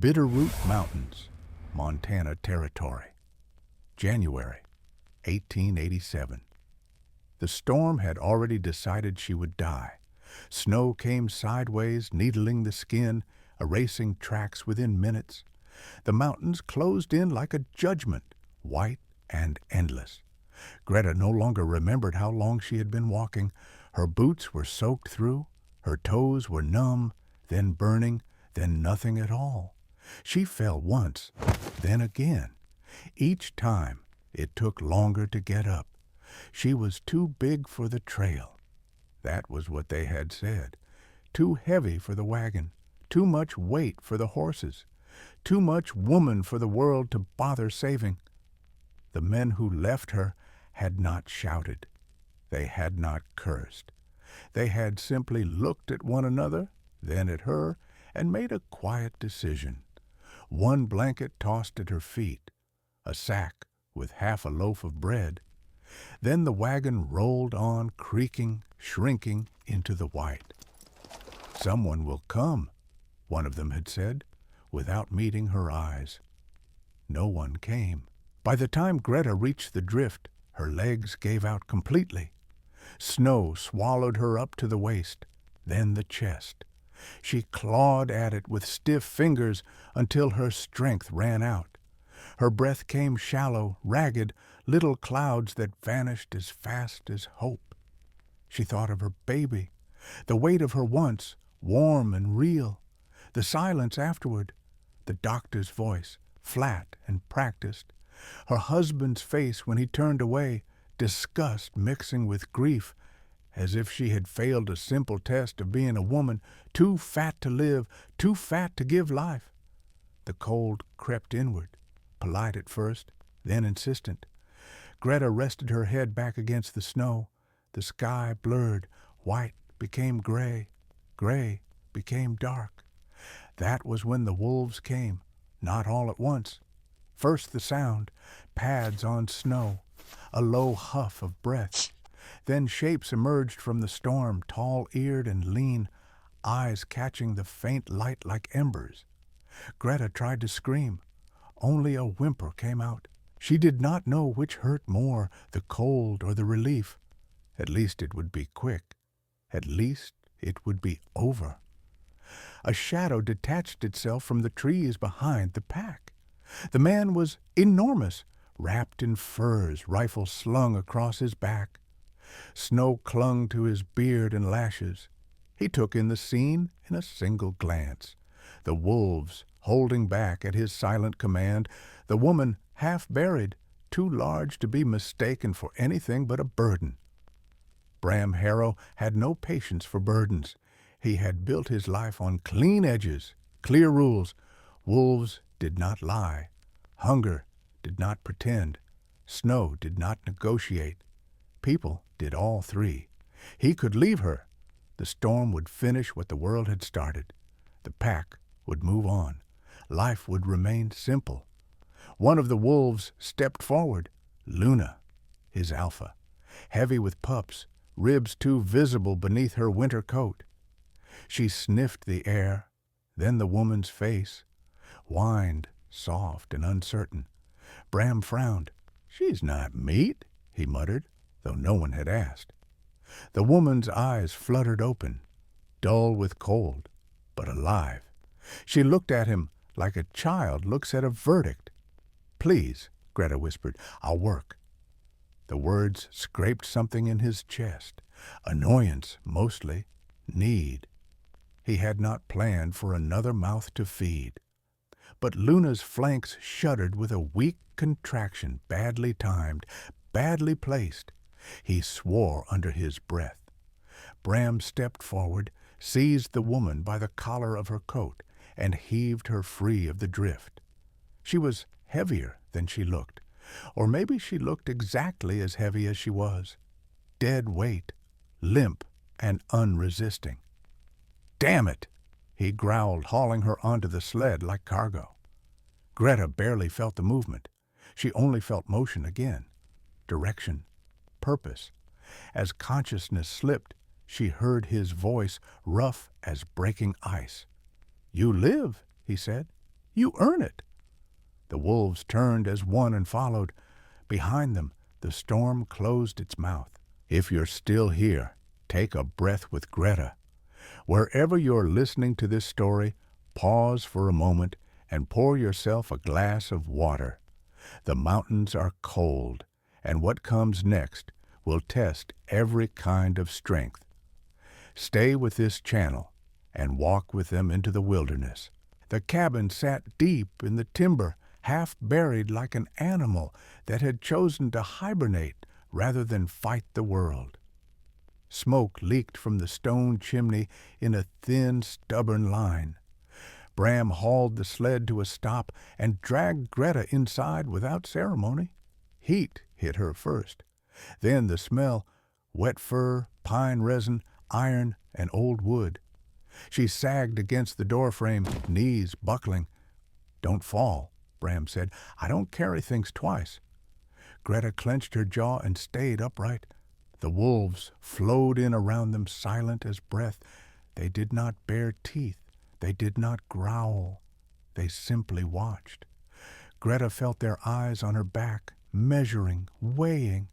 Bitterroot Mountains, Montana Territory, January 1887. The storm had already decided she would die. Snow came sideways, needling the skin, erasing tracks within minutes. The mountains closed in like a judgment, white and endless. Greta no longer remembered how long she had been walking. Her boots were soaked through, her toes were numb, then burning, then nothing at all. She fell once, then again. Each time, it took longer to get up. She was too big for the trail. That was what they had said. Too heavy for the wagon, too much weight for the horses, too much woman for the world to bother saving. The men who left her had not shouted. They had not cursed. They had simply looked at one another, then at her, and made a quiet decision. One blanket tossed at her feet, a sack with half a loaf of bread. Then the wagon rolled on, creaking, shrinking into the white. "Someone will come," one of them had said, without meeting her eyes. No one came. By the time Greta reached the drift, her legs gave out completely. Snow swallowed her up to the waist, then the chest. She clawed at it with stiff fingers until her strength ran out. Her breath came shallow, ragged, little clouds that vanished as fast as hope. She thought of her baby, the weight of her once, warm and real, the silence afterward, the doctor's voice, flat and practiced, her husband's face when he turned away, disgust mixing with grief, as if she had failed a simple test of being a woman, too fat to live, too fat to give life. The cold crept inward, polite at first, then insistent. Greta rested her head back against the snow. The sky blurred, white became gray, gray became dark. That was when the wolves came, not all at once. First the sound, pads on snow, a low huff of breath. Then shapes emerged from the storm, tall-eared and lean, eyes catching the faint light like embers. Greta tried to scream. Only a whimper came out. She did not know which hurt more, the cold or the relief. At least it would be quick. At least it would be over. A shadow detached itself from the trees behind the pack. The man was enormous, wrapped in furs, rifle slung across his back. Snow clung to his beard and lashes. He took in the scene in a single glance. The wolves holding back at his silent command, the woman half buried, too large to be mistaken for anything but a burden. Bram Harrow had no patience for burdens. He had built his life on clean edges, clear rules. Wolves did not lie. Hunger did not pretend. Snow did not negotiate. People did all three. He could leave her. The storm would finish what the world had started. The pack would move on. Life would remain simple. One of the wolves stepped forward, Luna, his alpha, heavy with pups, ribs too visible beneath her winter coat. She sniffed the air, then the woman's face, whined, soft and uncertain. Bram frowned. "She's not meat," he muttered, though no one had asked. The woman's eyes fluttered open, dull with cold, but alive. She looked at him like a child looks at a verdict. "Please," Greta whispered, "I'll work." The words scraped something in his chest. Annoyance, mostly. Need. He had not planned for another mouth to feed. But Luna's flanks shuddered with a weak contraction, badly timed, badly placed. He swore under his breath. Bram stepped forward, seized the woman by the collar of her coat, and heaved her free of the drift. She was heavier than she looked, or maybe she looked exactly as heavy as she was. Dead weight, limp and unresisting. "Damn it!" he growled, hauling her onto the sled like cargo. Greta barely felt the movement. She only felt motion again. Direction. Purpose. As consciousness slipped, she heard his voice, rough as breaking ice. "You live," he said. You earn it." The wolves turned as one and followed. Behind them, the storm closed its mouth. If you're still here, take a breath with Greta. Wherever you're listening to this story, pause for a moment and pour yourself a glass of water. The mountains are cold, and what comes next will test every kind of strength. Stay with this channel and walk with them into the wilderness. The cabin sat deep in the timber, half buried like an animal that had chosen to hibernate rather than fight the world. Smoke leaked from the stone chimney in a thin, stubborn line. Bram hauled the sled to a stop and dragged Greta inside without ceremony. Heat hit her first. Then the smell, wet fur, pine resin, iron, and old wood. She sagged against the doorframe, knees buckling. "Don't fall," Bram said. "I don't carry things twice." Greta clenched her jaw and stayed upright. The wolves flowed in around them, silent as breath. They did not bare teeth. They did not growl. They simply watched. Greta felt their eyes on her back, measuring, weighing.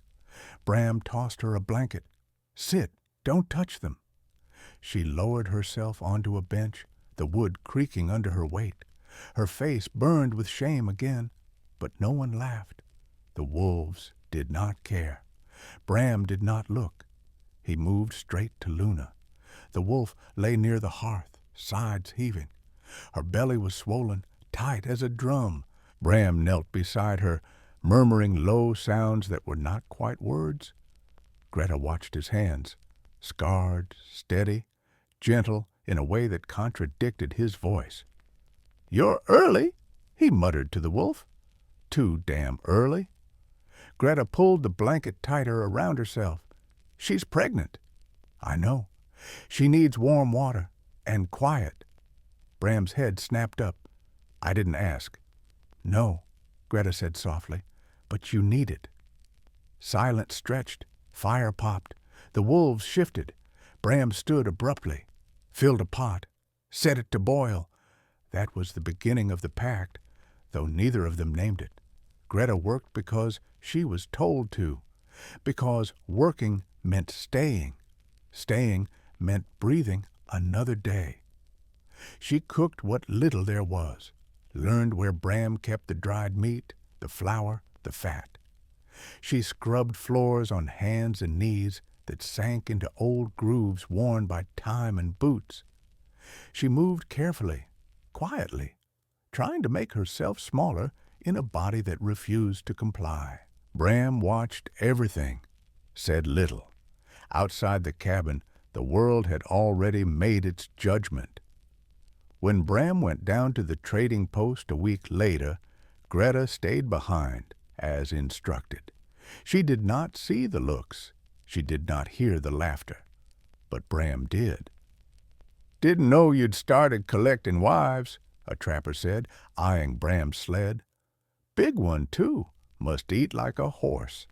Bram tossed her a blanket. "Sit, don't touch them." She lowered herself onto a bench, the wood creaking under her weight. Her face burned with shame again, but no one laughed. The wolves did not care. Bram did not look. He moved straight to Luna. The wolf lay near the hearth, sides heaving. Her belly was swollen, tight as a drum. Bram knelt beside her, murmuring low sounds that were not quite words. Greta watched his hands, scarred, steady, gentle in a way that contradicted his voice. "You're early," he muttered to the wolf. "Too damn early." Greta pulled the blanket tighter around herself. "She's pregnant." "I know. She needs warm water and quiet." Bram's head snapped up. "I didn't ask." "No," Greta said softly, "but you need it." Silence stretched. Fire popped. The wolves shifted. Bram stood abruptly, filled a pot, set it to boil. That was the beginning of the pact, though neither of them named it. Greta worked because she was told to, because working meant staying. Staying meant breathing another day. She cooked what little there was, learned where Bram kept the dried meat, the flour, the fat. She scrubbed floors on hands and knees that sank into old grooves worn by time and boots. She moved carefully, quietly, trying to make herself smaller in a body that refused to comply. Bram watched everything, said little. Outside the cabin, the world had already made its judgment. When Bram went down to the trading post a week later, Greta stayed behind, as instructed. She did not see the looks. She did not hear the laughter. But Bram did. "Didn't know you'd started collecting wives," a trapper said, eyeing Bram's sled. "Big one, too. Must eat like a horse."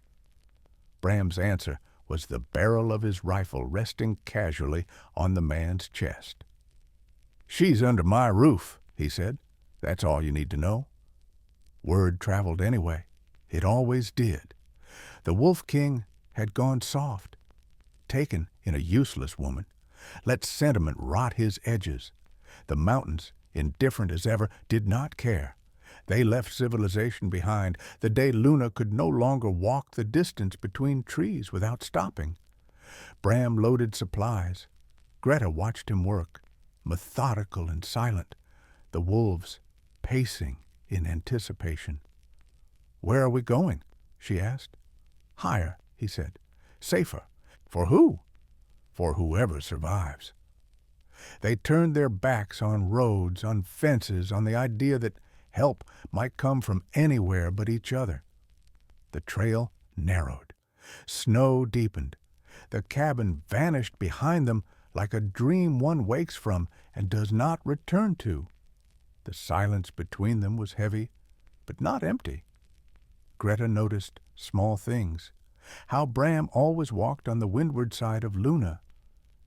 Bram's answer was the barrel of his rifle resting casually on the man's chest. "She's under my roof," he said. "That's all you need to know." Word traveled anyway. It always did. The Wolf King had gone soft, taken in a useless woman, let sentiment rot his edges. The mountains, indifferent as ever, did not care. They left civilization behind the day Luna could no longer walk the distance between trees without stopping. Bram loaded supplies. Greta watched him work, methodical and silent, the wolves pacing in anticipation. "Where are we going?" she asked. "Higher," he said. "Safer." "For who?" "For whoever survives." They turned their backs on roads, on fences, on the idea that help might come from anywhere but each other. The trail narrowed. Snow deepened. The cabin vanished behind them like a dream one wakes from and does not return to. The silence between them was heavy, but not empty. Greta noticed small things. How Bram always walked on the windward side of Luna.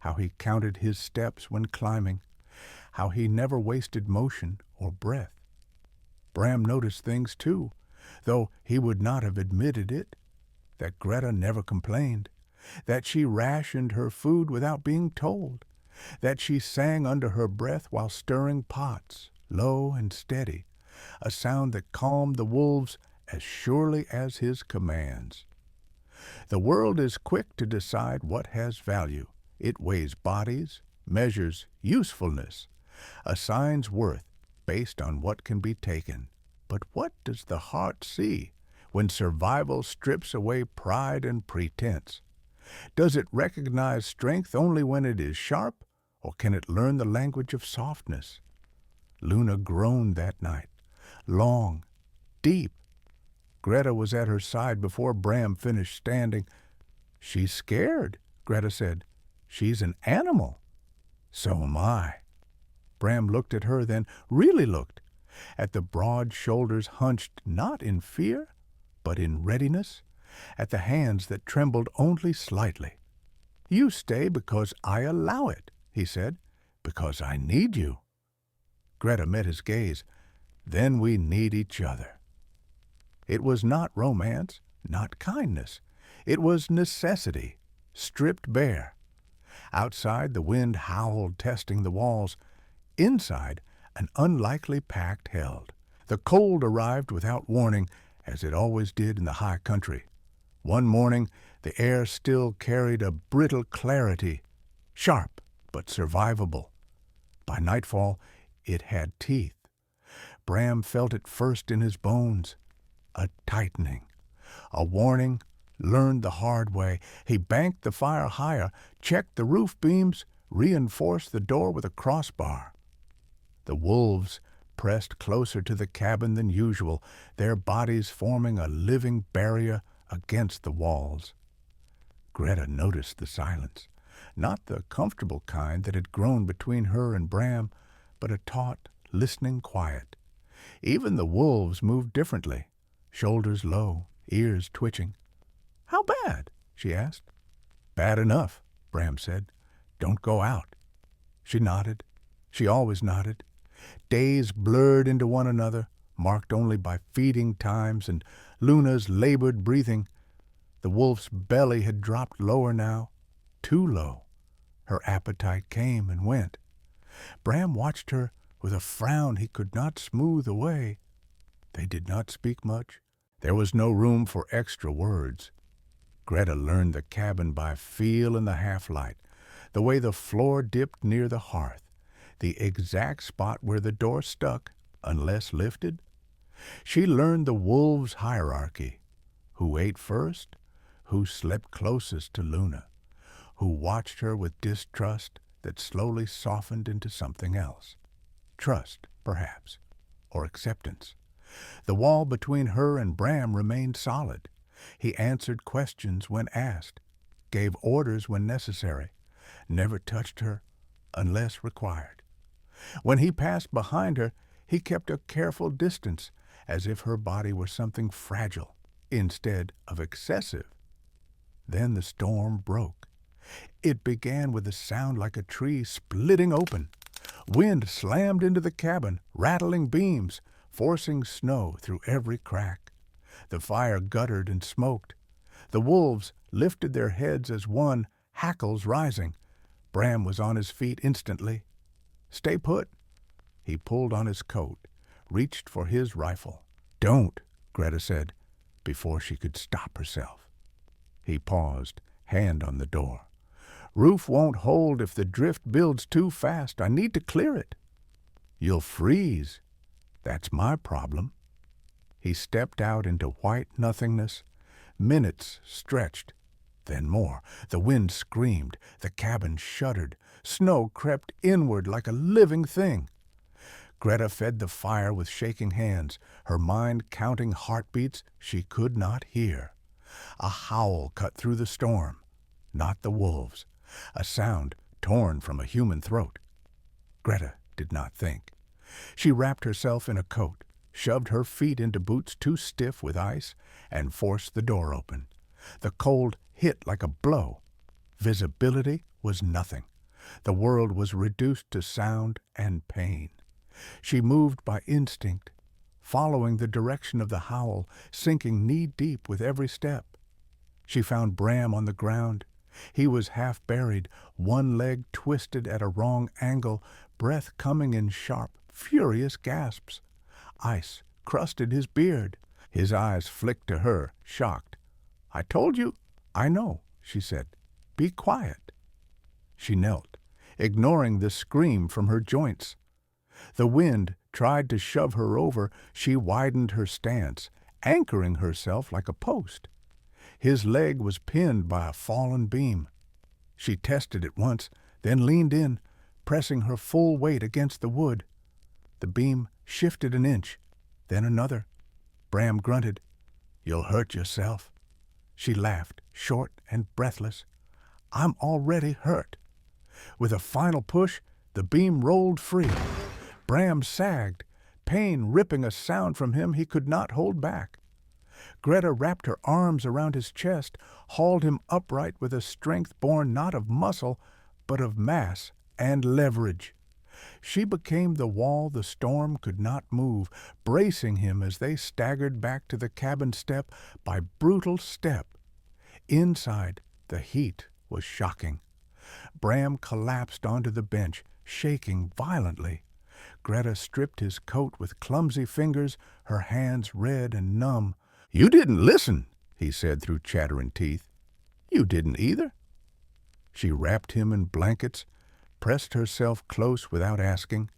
How he counted his steps when climbing. How he never wasted motion or breath. Bram noticed things too, though he would not have admitted it, that Greta never complained, that she rationed her food without being told, that she sang under her breath while stirring pots, low and steady, a sound that calmed the wolves as surely as his commands. The world is quick to decide what has value. It weighs bodies, measures usefulness, assigns worth based on what can be taken. But what does the heart see when survival strips away pride and pretense? Does it recognize strength only when it is sharp, or can it learn the language of softness? Luna groaned that night, long, deep. Greta was at her side before Bram finished standing. "She's scared," Greta said. "She's an animal." "So am I." Bram looked at her, then really looked, at the broad shoulders hunched not in fear, but in readiness, at the hands that trembled only slightly. "You stay because I allow it," he said, "because I need you." Greta met his gaze. "Then we need each other." It was not romance, not kindness. It was necessity, stripped bare. Outside, the wind howled, testing the walls. Inside, an unlikely pact held. The cold arrived without warning, as it always did in the high country. One morning, the air still carried a brittle clarity, sharp but survivable. By nightfall, it had teeth. Bram felt it first in his bones. A tightening, a warning, learned the hard way. He banked the fire higher, checked the roof beams, reinforced the door with a crossbar. The wolves pressed closer to the cabin than usual, their bodies forming a living barrier against the walls. Greta noticed the silence, not the comfortable kind that had grown between her and Bram, but a taut, listening quiet. Even the wolves moved differently, shoulders low, ears twitching. "How bad?" she asked. "Bad enough," Bram said. "Don't go out." She nodded. She always nodded. Days blurred into one another, marked only by feeding times and Luna's labored breathing. The wolf's belly had dropped lower now, too low. Her appetite came and went. Bram watched her with a frown he could not smooth away. They did not speak much. There was no room for extra words. Greta learned the cabin by feel in the half-light, the way the floor dipped near the hearth, the exact spot where the door stuck, unless lifted. She learned the wolves' hierarchy, who ate first, who slept closest to Luna, who watched her with distrust that slowly softened into something else. Trust, perhaps, or acceptance. The wall between her and Bram remained solid. He answered questions when asked, gave orders when necessary, never touched her unless required. When he passed behind her, he kept a careful distance, as if her body were something fragile instead of excessive. Then the storm broke. It began with a sound like a tree splitting open. Wind slammed into the cabin, rattling beams, forcing snow through every crack. The fire guttered and smoked. The wolves lifted their heads as one, hackles rising. Bram was on his feet instantly. "Stay put." He pulled on his coat, reached for his rifle. "Don't," Greta said, before she could stop herself. He paused, hand on the door. "Roof won't hold if the drift builds too fast. I need to clear it." "You'll freeze." "That's my problem." He stepped out into white nothingness. Minutes stretched, then more. The wind screamed. The cabin shuddered. Snow crept inward like a living thing. Greta fed the fire with shaking hands, her mind counting heartbeats she could not hear. A howl cut through the storm, not the wolves. A sound torn from a human throat. Greta did not think. She wrapped herself in a coat, shoved her feet into boots too stiff with ice, and forced the door open. The cold hit like a blow. Visibility was nothing. The world was reduced to sound and pain. She moved by instinct, following the direction of the howl, sinking knee-deep with every step. She found Bram on the ground. He was half buried, one leg twisted at a wrong angle, breath coming in sharp, furious gasps. Ice crusted his beard. His eyes flicked to her, shocked. "I told you." "I know," she said. "Be quiet." She knelt, ignoring the scream from her joints. The wind tried to shove her over. She widened her stance, anchoring herself like a post. His leg was pinned by a fallen beam. She tested it once, then leaned in, pressing her full weight against the wood. The beam shifted an inch, then another. Bram grunted, "You'll hurt yourself." She laughed, short and breathless. "I'm already hurt." With a final push, the beam rolled free. Bram sagged, pain ripping a sound from him he could not hold back. Greta wrapped her arms around his chest, hauled him upright with a strength born not of muscle, but of mass and leverage. She became the wall the storm could not move, bracing him as they staggered back to the cabin step by brutal step. Inside, the heat was shocking. Bram collapsed onto the bench, shaking violently. Greta stripped his coat with clumsy fingers, her hands red and numb. "You didn't listen," he said through chattering teeth. "You didn't either." She wrapped him in blankets, pressed herself close without asking.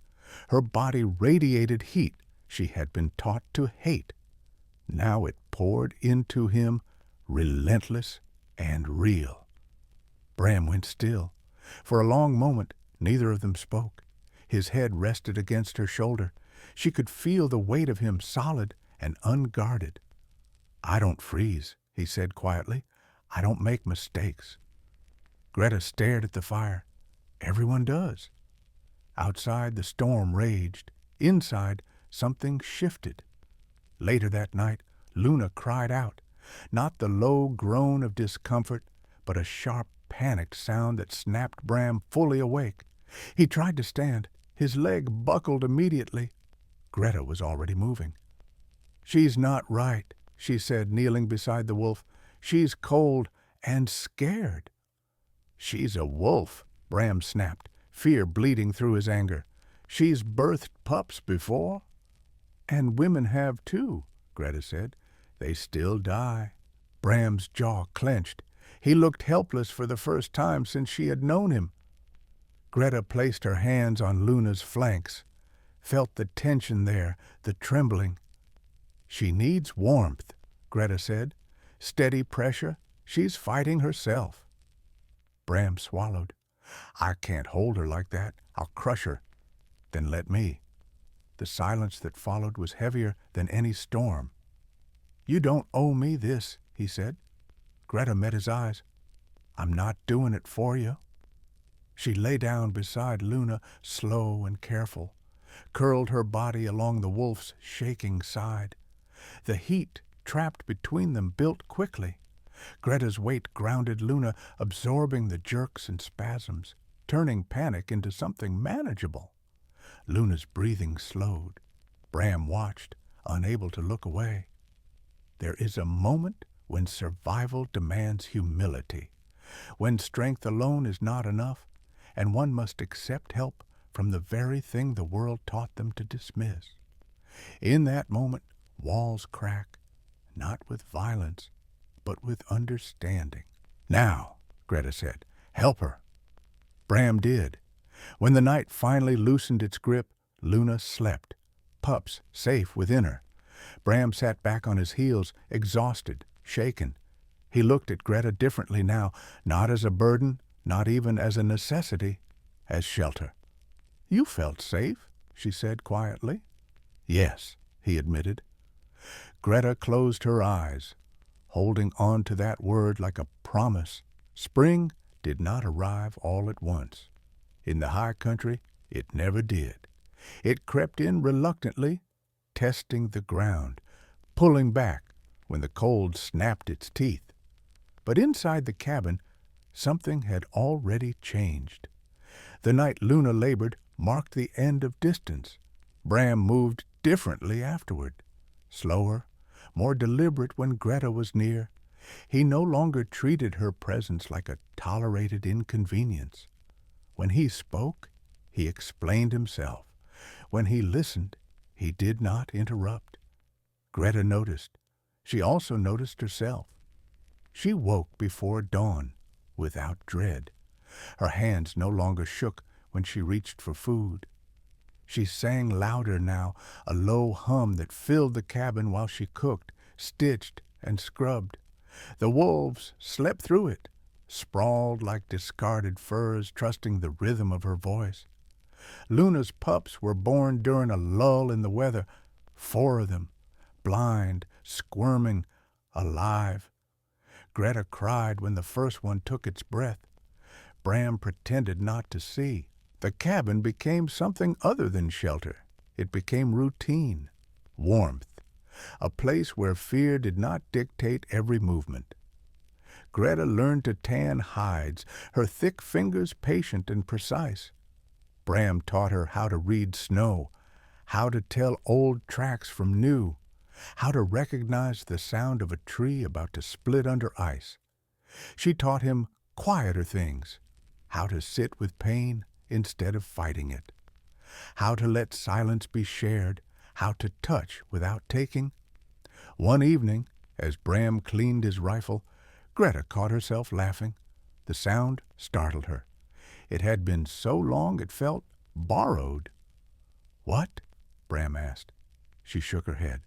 Her body radiated heat she had been taught to hate. Now it poured into him, relentless and real. Bram went still. For a long moment, neither of them spoke. His head rested against her shoulder. She could feel the weight of him solid and unguarded. "I don't freeze," he said quietly. "I don't make mistakes." Greta stared at the fire. Everyone does. Outside, the storm raged. Inside, something shifted. Later that night, Luna cried out, not the low groan of discomfort, but a sharp, panicked sound that snapped Bram fully awake. He tried to stand. His leg buckled immediately. Greta was already moving. "She's not right," she said, kneeling beside the wolf. "She's cold and scared." "She's a wolf," Bram snapped, fear bleeding through his anger. "She's birthed pups before." "And women have too," Greta said. "They still die." Bram's jaw clenched. He looked helpless for the first time since she had known him. Greta placed her hands on Luna's flanks, felt the tension there, the trembling. "She needs warmth," Greta said. "Steady pressure. She's fighting herself." Bram swallowed. "I can't hold her like that. I'll crush her." "Then let me." The silence that followed was heavier than any storm. "You don't owe me this," he said. Greta met his eyes. "I'm not doing it for you." She lay down beside Luna, slow and careful, curled her body along the wolf's shaking side. The heat trapped between them built quickly. Greta's weight grounded Luna, absorbing the jerks and spasms, turning panic into something manageable. Luna's breathing slowed. Bram watched, unable to look away. There is a moment when survival demands humility, when strength alone is not enough, and one must accept help from the very thing the world taught them to dismiss. In that moment, walls crack, not with violence, but with understanding. "Now," Greta said, "help her." Bram did. When the night finally loosened its grip, Luna slept, pups safe within her. Bram sat back on his heels, exhausted, shaken. He looked at Greta differently now, not as a burden, not even as a necessity, as shelter. "You felt safe," she said quietly. "Yes," he admitted. Greta closed her eyes, holding on to that word like a promise. Spring did not arrive all at once. In the high country, it never did. It crept in reluctantly, testing the ground, pulling back when the cold snapped its teeth. But inside the cabin, something had already changed. The night Luna labored marked the end of distance. Bram moved differently afterward, slower, more deliberate when Greta was near. He no longer treated her presence like a tolerated inconvenience. When he spoke, he explained himself. When he listened, he did not interrupt. Greta noticed. She also noticed herself. She woke before dawn, without dread. Her hands no longer shook when she reached for food. She sang louder now, a low hum that filled the cabin while she cooked, stitched, and scrubbed. The wolves slept through it, sprawled like discarded furs, trusting the rhythm of her voice. Luna's pups were born during a lull in the weather, 4 of them, blind, squirming, alive. Greta cried when the first one took its breath. Bram pretended not to see. The cabin became something other than shelter. It became routine, warmth, a place where fear did not dictate every movement. Greta learned to tan hides, her thick fingers patient and precise. Bram taught her how to read snow, how to tell old tracks from new, how to recognize the sound of a tree about to split under ice. She taught him quieter things, how to sit with pain instead of fighting it, how to let silence be shared, how to touch without taking. One evening, as Bram cleaned his rifle, Greta caught herself laughing. The sound startled her. It had been so long it felt borrowed. "What?" Bram asked. She shook her head.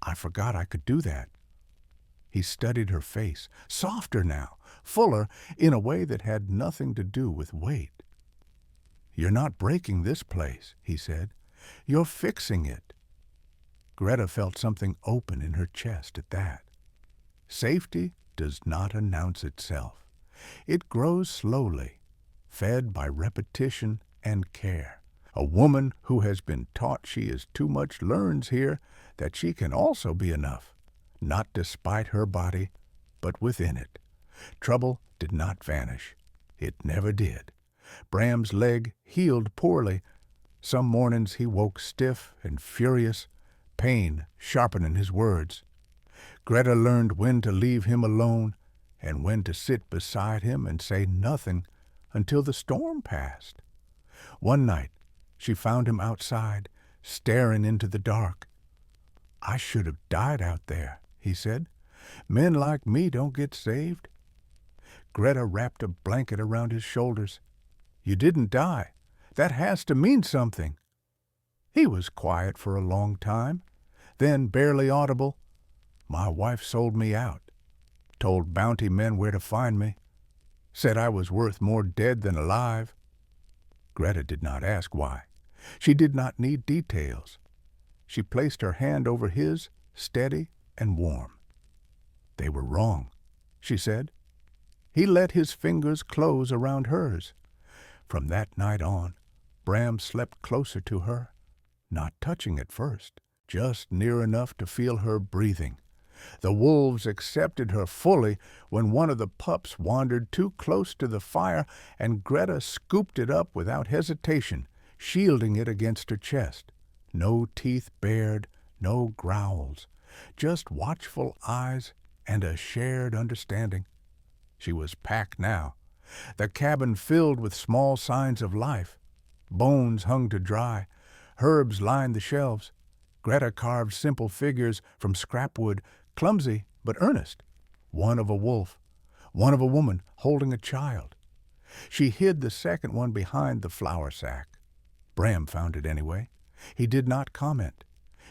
"I forgot I could do that." He studied her face, softer now, fuller, in a way that had nothing to do with weight. "You're not breaking this place," he said. "You're fixing it." Greta felt something open in her chest at that. Safety does not announce itself. It grows slowly, fed by repetition and care. A woman who has been taught she is too much learns here that she can also be enough, not despite her body, but within it. Trouble did not vanish. It never did. Bram's leg healed poorly. Some mornings he woke stiff and furious, pain sharpening his words. Greta learned when to leave him alone and when to sit beside him and say nothing until the storm passed. One night, she found him outside, staring into the dark. "I should have died out there," he said. "Men like me don't get saved." Greta wrapped a blanket around his shoulders. "You didn't die. That has to mean something." He was quiet for a long time. Then, barely audible, "My wife sold me out. Told bounty men where to find me. Said I was worth more dead than alive." Greta did not ask why. She did not need details. She placed her hand over his, steady and warm. "They were wrong," she said. He let his fingers close around hers. From that night on, Bram slept closer to her, not touching at first, just near enough to feel her breathing. The wolves accepted her fully when one of the pups wandered too close to the fire and Greta scooped it up without hesitation, shielding it against her chest. No teeth bared, no growls, just watchful eyes and a shared understanding. She was packed now, the cabin filled with small signs of life. Bones hung to dry, herbs lined the shelves. Greta carved simple figures from scrap wood, clumsy but earnest, one of a wolf, one of a woman holding a child. She hid the second one behind the flour sack. Bram found it anyway. He did not comment.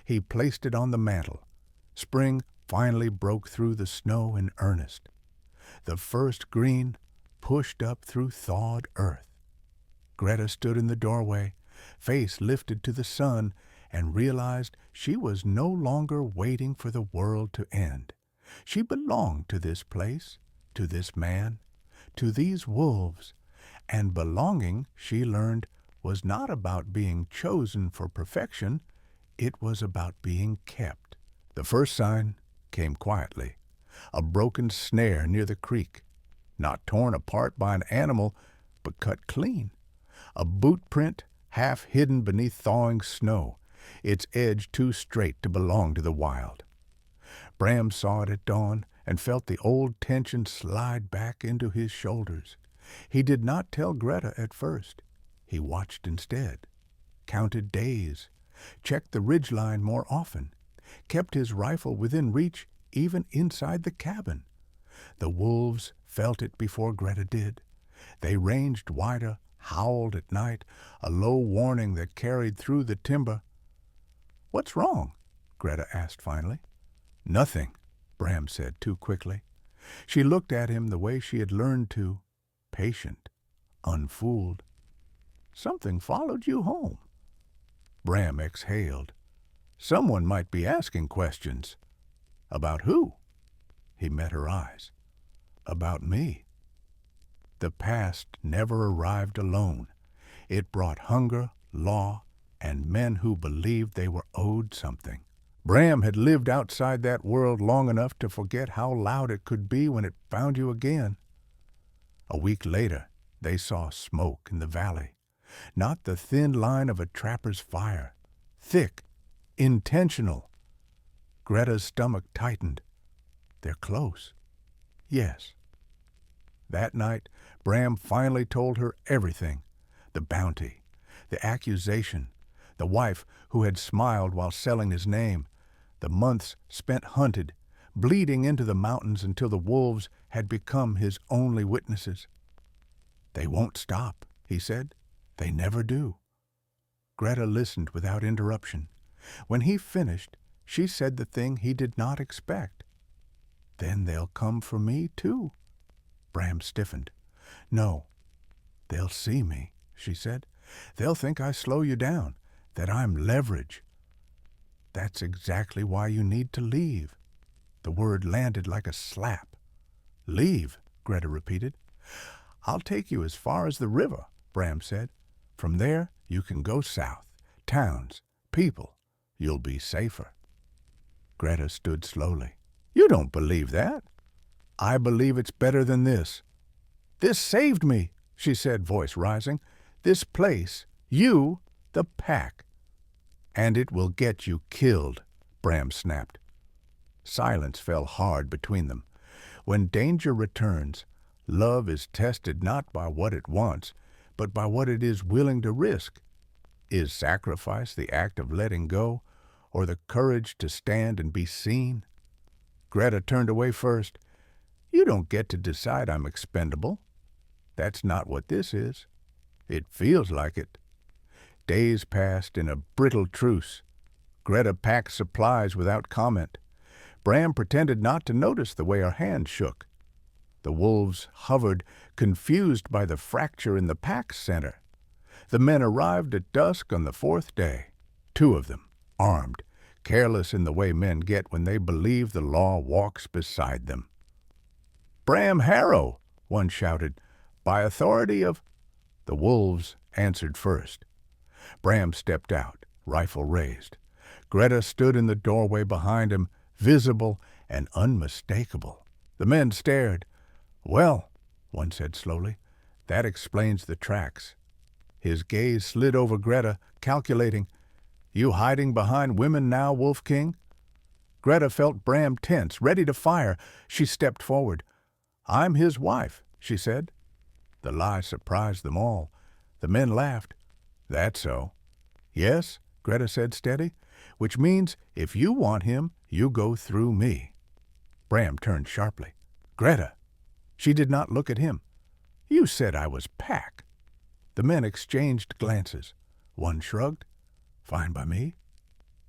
He placed it on the mantel. Spring finally broke through the snow in earnest. The first green pushed up through thawed earth. Greta stood in the doorway, face lifted to the sun, and realized she was no longer waiting for the world to end. She belonged to this place, to this man, to these wolves, and belonging, she learned, was not about being chosen for perfection, it was about being kept. The first sign came quietly, a broken snare near the creek, not torn apart by an animal, but cut clean. A boot print half hidden beneath thawing snow, its edge too straight to belong to the wild. Bram saw it at dawn and felt the old tension slide back into his shoulders. He did not tell Greta at first. He watched instead, counted days, checked the ridgeline more often, kept his rifle within reach even inside the cabin. The wolves felt it before Greta did. They ranged wider, howled at night, a low warning that carried through the timber. "What's wrong?" Greta asked finally. "Nothing," Bram said too quickly. She looked at him the way she had learned to, patient, unfooled. "Something followed you home." Bram exhaled. Someone might be asking questions. "About who?" He met her eyes. "About me." The past never arrived alone. It brought hunger, law, and men who believed they were owed something. Bram had lived outside that world long enough to forget how loud it could be when it found you again. A week later, they saw smoke in the valley. Not the thin line of a trapper's fire. Thick, intentional. Greta's stomach tightened. "They're close." "Yes." That night, Bram finally told her everything. The bounty, the accusation, the wife who had smiled while selling his name, the months spent hunted, bleeding into the mountains until the wolves had become his only witnesses. "They won't stop," he said. "They never do." Greta listened without interruption. When he finished, she said the thing he did not expect. "Then they'll come for me, too." Bram stiffened. "No, they'll see me," she said. "They'll think I slow you down, that I'm leverage." "That's exactly why you need to leave." The word landed like a slap. "Leave," Greta repeated. "I'll take you as far as the river," Bram said. "From there, you can go south. Towns, people. You'll be safer." Greta stood slowly. "You don't believe that." "I believe it's better than this." "This saved me," she said, voice rising. "This place, you, the pack." "And it will get you killed," Bram snapped. Silence fell hard between them. When danger returns, love is tested not by what it wants, but by what it is willing to risk. Is sacrifice the act of letting go, or the courage to stand and be seen? Greta turned away first. "You don't get to decide I'm expendable. That's not what this is. It feels like it." Days passed in a brittle truce. Greta packed supplies without comment. Bram pretended not to notice the way her hand shook. The wolves hovered, confused by the fracture in the pack's center. The men arrived at dusk on the fourth day, 2 of them, armed, careless in the way men get when they believe the law walks beside them. "Bram Harrow," one shouted, "by authority of—" The wolves answered first. Bram stepped out, rifle raised. Greta stood in the doorway behind him, visible and unmistakable. The men stared. "Well," one said slowly, "that explains the tracks." His gaze slid over Greta, calculating. "You hiding behind women now, Wolf King?" Greta felt Bram tense, ready to fire. She stepped forward. "I'm his wife," she said. The lie surprised them all. The men laughed. "That's so." "Yes," Greta said steady, "which means if you want him, you go through me." Bram turned sharply. "Greta!" She did not look at him. "You said I was pack." The men exchanged glances. One shrugged. "Fine by me."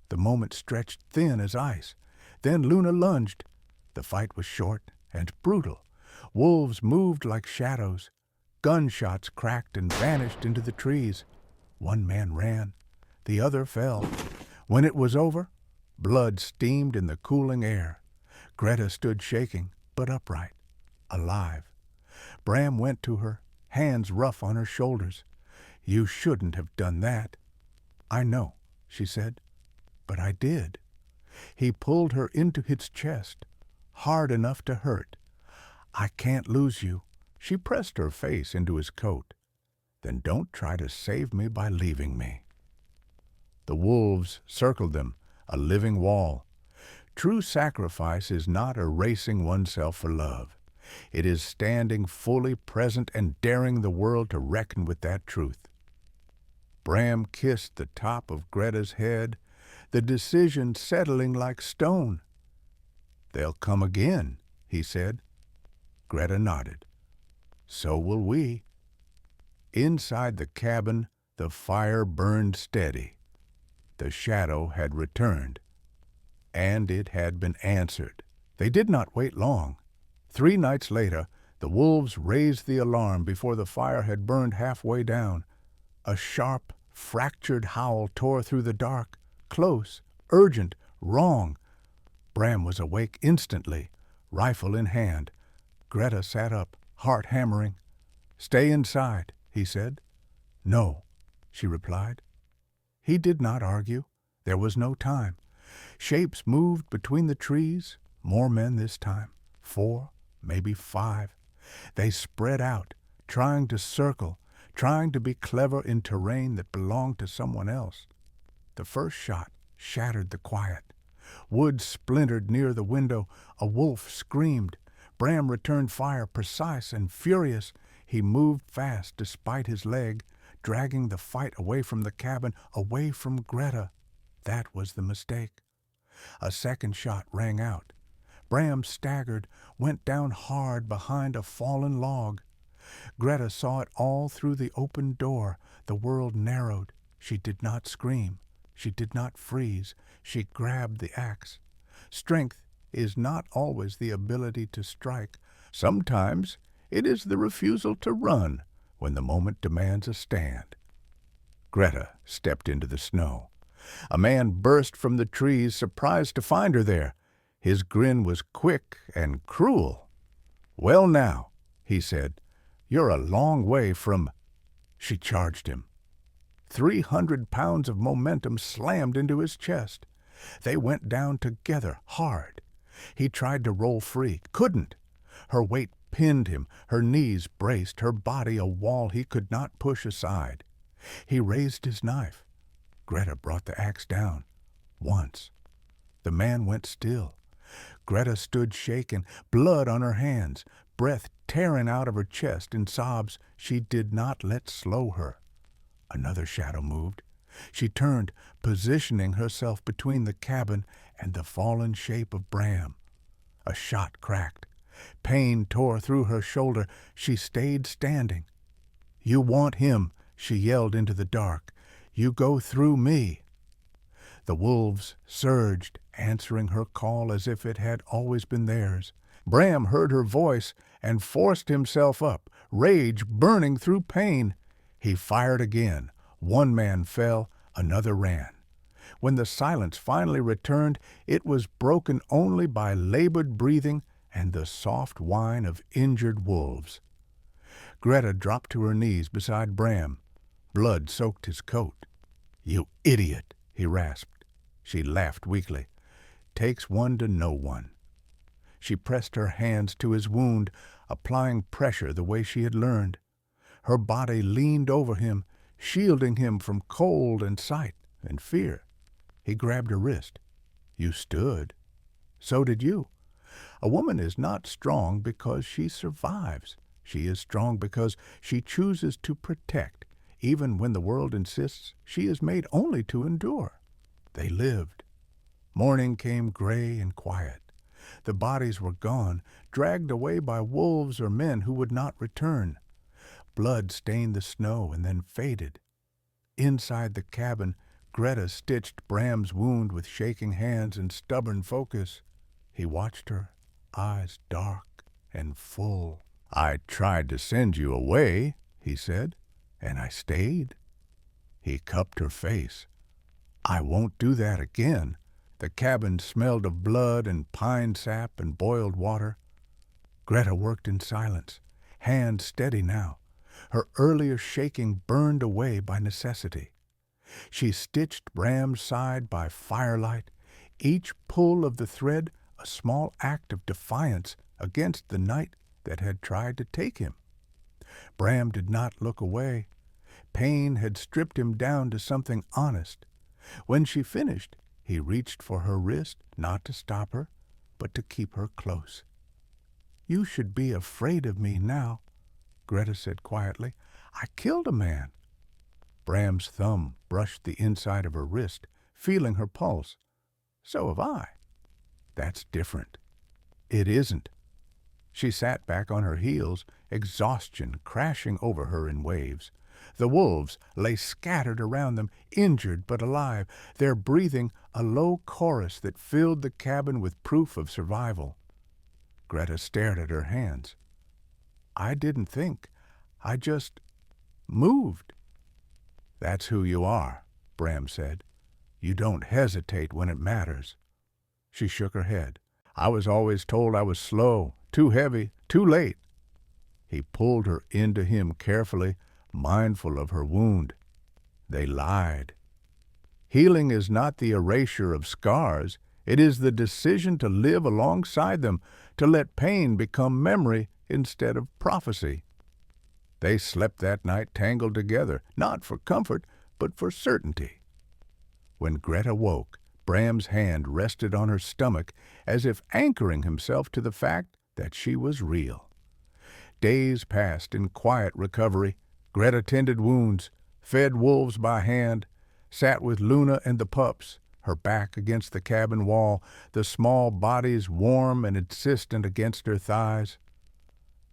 The moment stretched thin as ice. Then Luna lunged. The fight was short and brutal. Wolves moved like shadows. Gunshots cracked and vanished into the trees. One man ran. The other fell. When it was over, blood steamed in the cooling air. Greta stood shaking, but upright, alive. Bram went to her, hands rough on her shoulders. "You shouldn't have done that." "I know," she said, "but I did." He pulled her into his chest, hard enough to hurt. "I can't lose you." She pressed her face into his coat. "Then don't try to save me by leaving me." The wolves circled them, a living wall. True sacrifice is not erasing oneself for love. It is standing fully present and daring the world to reckon with that truth. Bram kissed the top of Greta's head, the decision settling like stone. "They'll come again," he said. Greta nodded. "So will we." Inside the cabin, the fire burned steady. The shadow had returned, and it had been answered. They did not wait long. 3 nights later, the wolves raised the alarm before the fire had burned halfway down. A sharp, fractured howl tore through the dark, close, urgent, wrong. Bram was awake instantly, rifle in hand. Greta sat up, heart hammering. "Stay inside," he said. "No," she replied. He did not argue. There was no time. Shapes moved between the trees, more men this time, 4, maybe 5. They spread out, trying to circle, trying to be clever in terrain that belonged to someone else. The first shot shattered the quiet. Wood splintered near the window. A wolf screamed. Bram returned fire, precise and furious. He moved fast despite his leg, dragging the fight away from the cabin, away from Greta. That was the mistake. A second shot rang out. Bram staggered, went down hard behind a fallen log. Greta saw it all through the open door. The world narrowed. She did not scream. She did not freeze. She grabbed the axe. Strength is not always the ability to strike. Sometimes it is the refusal to run when the moment demands a stand. Greta stepped into the snow. A man burst from the trees, surprised to find her there. His grin was quick and cruel. "Well now," he said, "you're a long way from—" She charged him. 300 pounds of momentum slammed into his chest. They went down together, hard. He tried to roll free, couldn't. Her weight pinned him, her knees braced, her body a wall he could not push aside. He raised his knife. Greta brought the axe down. Once. The man went still. Greta stood shaken, blood on her hands, breath tearing out of her chest in sobs she did not let slow her. Another shadow moved. She turned, positioning herself between the cabin and the fallen shape of Bram. A shot cracked. Pain tore through her shoulder. She stayed standing. "You want him," she yelled into the dark. "You go through me." The wolves surged, answering her call as if it had always been theirs. Bram heard her voice and forced himself up, rage burning through pain. He fired again. One man fell, another ran. When the silence finally returned, it was broken only by labored breathing and the soft whine of injured wolves. Greta dropped to her knees beside Bram. Blood soaked his coat. "You idiot," he rasped. She laughed weakly. "Takes one to know one." She pressed her hands to his wound, applying pressure the way she had learned. Her body leaned over him, shielding him from cold and sight and fear. He grabbed her wrist. "You stood. So did you. A woman is not strong because she survives. She is strong because she chooses to protect, even when the world insists she is made only to endure." They lived. Morning came gray and quiet. The bodies were gone, dragged away by wolves or men who would not return. Blood stained the snow and then faded. Inside the cabin, Greta stitched Bram's wound with shaking hands and stubborn focus. He watched her, eyes dark and full. "I tried to send you away," he said, "and I stayed." He cupped her face. "I won't do that again." The cabin smelled of blood and pine sap and boiled water. Greta worked in silence, hands steady now. Her earlier shaking burned away by necessity. She stitched Bram's side by firelight, each pull of the thread a small act of defiance against the night that had tried to take him. Bram did not look away. Pain had stripped him down to something honest. When she finished, he reached for her wrist, not to stop her, but to keep her close. "You should be afraid of me now," Greta said quietly. "I killed a man." Bram's thumb brushed the inside of her wrist, feeling her pulse. "So have I." "That's different." "It isn't." She sat back on her heels, exhaustion crashing over her in waves. The wolves lay scattered around them, injured but alive, their breathing a low chorus that filled the cabin with proof of survival. Greta stared at her hands. "I didn't think. I just moved." "That's who you are," Bram said. "You don't hesitate when it matters." She shook her head. "I was always told I was slow, too heavy, too late." He pulled her into him carefully, mindful of her wound. They lied. Healing is not the erasure of scars. It is the decision to live alongside them, to let pain become memory instead of prophecy. They slept that night tangled together, not for comfort, but for certainty. When Greta woke, Bram's hand rested on her stomach as if anchoring himself to the fact that she was real. Days passed in quiet recovery. Greta tended wounds, fed wolves by hand, sat with Luna and the pups, her back against the cabin wall, the small bodies warm and insistent against her thighs.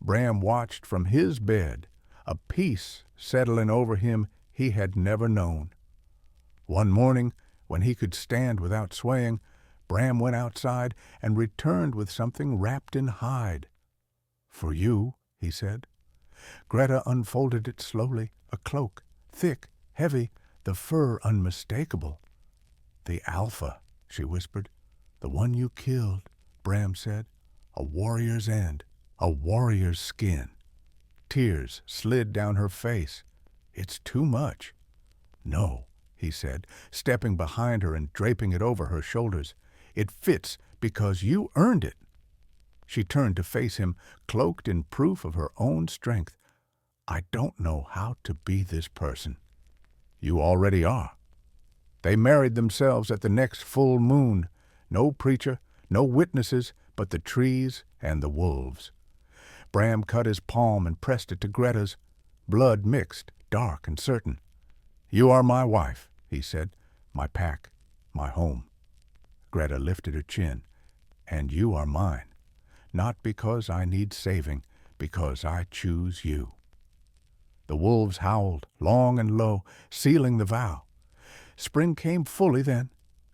Bram watched from his bed, a peace settling over him he had never known. One morning, when he could stand without swaying, Bram went outside and returned with something wrapped in hide. "For you," he said. Greta unfolded it slowly, a cloak, thick, heavy, the fur unmistakable. "The Alpha," she whispered. "The one you killed," Bram said. "A warrior's end, a warrior's skin." Tears slid down her face. "It's too much." "No," he said, stepping behind her and draping it over her shoulders. "It fits because you earned it." She turned to face him, cloaked in proof of her own strength. "I don't know how to be this person." "You already are." They married themselves at the next full moon. No preacher, no witnesses, but the trees and the wolves. Bram cut his palm and pressed it to Greta's. Blood mixed, dark and certain. "You are my wife," he said. "My pack, my home." Greta lifted her chin. "And you are mine. Not because I need saving, because I choose you." The wolves howled, long and low, sealing the vow. Spring came fully then.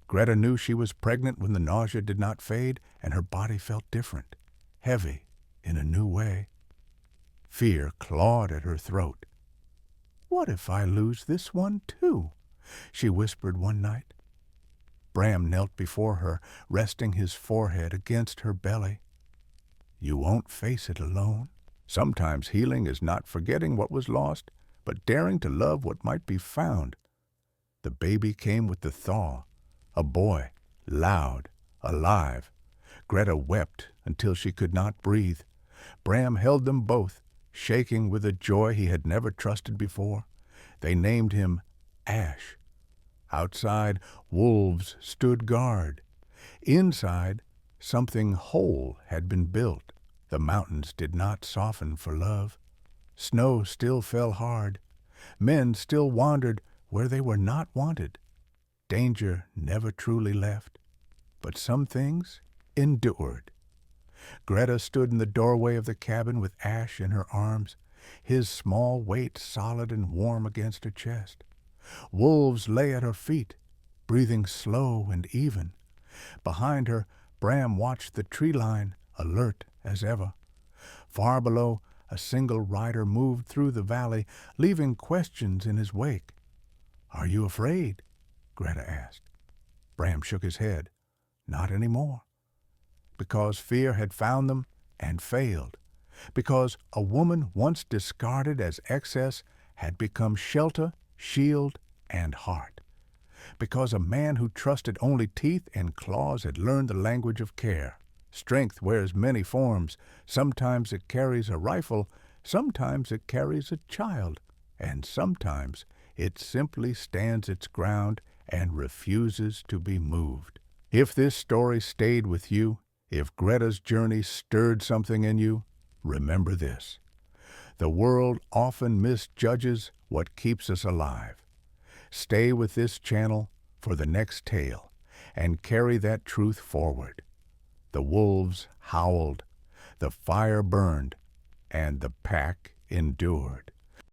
Greta knew she was pregnant when the nausea did not fade, and her body felt different, heavy in a new way. Fear clawed at her throat. "What if I lose this one too?" she whispered one night. Bram knelt before her, resting his forehead against her belly. "You won't face it alone. Sometimes healing is not forgetting what was lost, but daring to love what might be found." The baby came with the thaw. A boy, loud, alive. Greta wept until she could not breathe. Bram held them both, shaking with a joy he had never trusted before. They named him Ash. Outside, wolves stood guard. Inside, something whole had been built. The mountains did not soften for love. Snow still fell hard. Men still wandered where they were not wanted. Danger never truly left, but some things endured. Greta stood in the doorway of the cabin with Ash in her arms, his small weight solid and warm against her chest. Wolves lay at her feet, breathing slow and even. Behind her, Bram watched the tree line, alert as ever. Far below, a single rider moved through the valley, leaving questions in his wake. "Are you afraid?" Greta asked. Bram shook his head. "Not anymore." Because fear had found them and failed. Because a woman once discarded as excess had become shelter, shield, and heart. Because a man who trusted only teeth and claws had learned the language of care. Strength wears many forms. Sometimes it carries a rifle, sometimes it carries a child, and sometimes it simply stands its ground and refuses to be moved. If this story stayed with you, if Greta's journey stirred something in you, remember this. The world often misjudges what keeps us alive. Stay with this channel for the next tale and carry that truth forward. The wolves howled, the fire burned, and the pack endured.